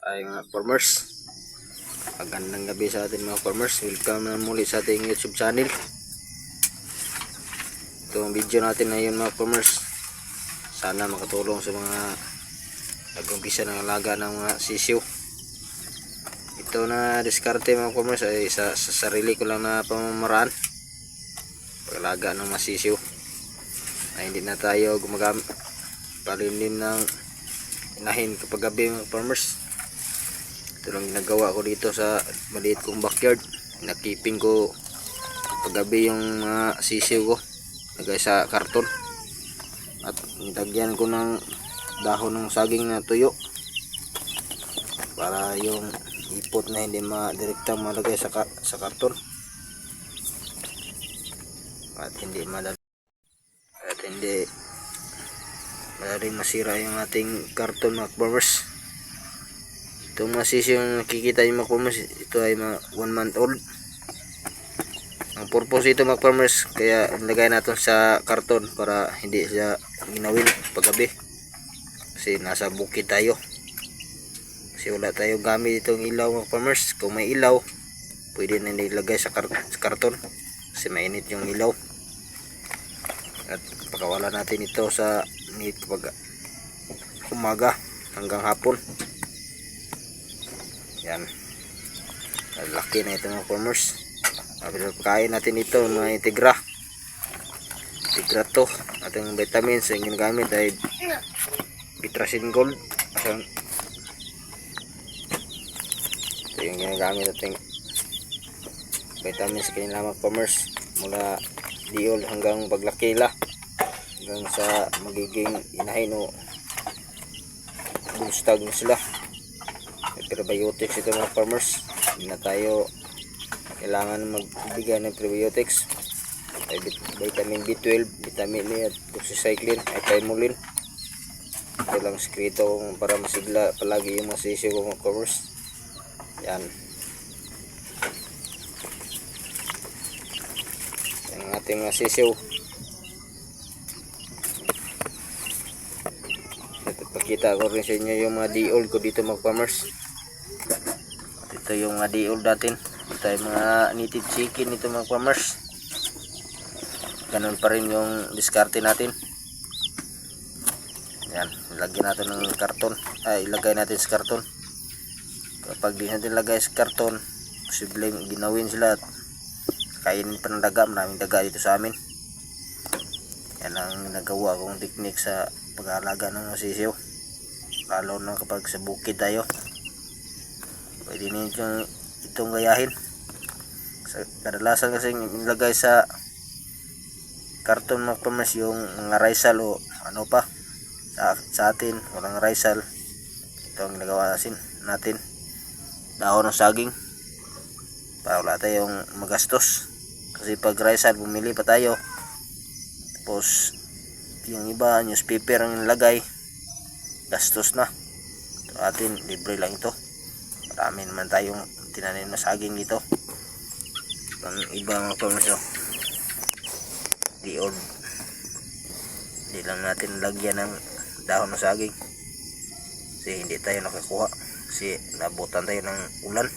Ay mga farmers, magandang gabi sa ating mga farmers. Welcome na muli sa ating YouTube channel. Ito ang video natin ngayon mga farmers. Sana makatulong sa mga nag-umpisa ng alaga ng mga sisiw. Ito na diskarte mga farmers ay sa sarili ko lang na pamamaraan pag-alaga ng mga sisiw, ay hindi na tayo gumagamit palilim ng inahin kapag gabi mga farmers. Ito lang ginagawa ko dito sa maliit kong backyard. Nakiping ko paggabi yung mga sisiw ko, lagay sa karton at nilagyan ko ng dahon ng saging na tuyo para yung ipot na hindi direktang malagay sa karton at hindi madaling masira yung ating karton mga farmers. Itong mga sisiw yung nakikita yung mga farmers, ito ay mga 1 month old. Ang purpose ito mga farmers, kaya nilagay natin sa karton para hindi siya ginawin paggabi. Kasi nasa bukid tayo. Kasi wala tayo gamit itong ilaw mga farmers. Kung may ilaw, pwede na nilagay sa karton. Kasi mainit yung ilaw. At pagkawala natin ito sa kapag umaga hanggang hapon. Yan, laki na ito mga farmers. Pagkain natin ito mga integra to. Ating vitamins ang ginagamit ay Vitrasin Gold. Ito yung ginagamit natin vitamins kanila mga farmers, mula diol hanggang paglakila hanggang sa magiging inahin o bulstag na sila. Prebiotics ito mga farmers. Hindi na tayo kailangan magbigay ng prebiotics. Ay vitamin B12, vitamin E at doxycycline at thymolin. Ito lang sekreto para masigla palagi yung mga sisiw ko mga farmers. Yan ang ating mga sisiw. Ipapakita ko rin sa inyo yung mga diol ko dito mga farmers. Ito yung mga diol natin. Ito ay mga native chicken ito mga farmers. Ganun pa rin yung diskarte natin. Yan, ilagay natin ng karton. Ilagay natin sa karton. Kapag di natin ilagay sa karton, posibleng ginawin sila at kainin pa ng daga. Maraming daga dito sa amin. Yan ang nagawa kong teknik sa pag-aalaga ng mga sisiw, lalo na kapag sa bukid tayo. Pwede ninyo itong gayahin. Kadalasan kasi nilagay sa karton mga farmers yung mga risal o ano pa. Sa atin walang risal. Ito ang ginagawa natin dahon ng saging para wala tayong magastos. Kasi pag risal bumili pa tayo, tapos yung iba newspaper ang nilagay, gastos na. Ito atin libre lang ito. Marami naman tayong tinanim na saging dito. Ang iba mga farmers diol, hindi lang natin lagyan ng dahon ng saging kasi hindi tayo nakakuha kasi nabutan tayo ng ulan.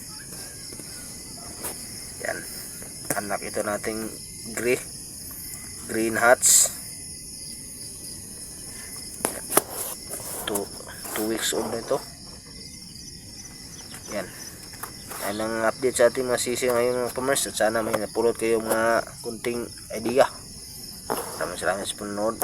Yan, anak ito nating green hats. 2 weeks old na ito. Yan, yan ang update sa ating mga sisiw ngayon mga farmers, at sana may napulot kayo mga kunting idea. Salamat sa panonood.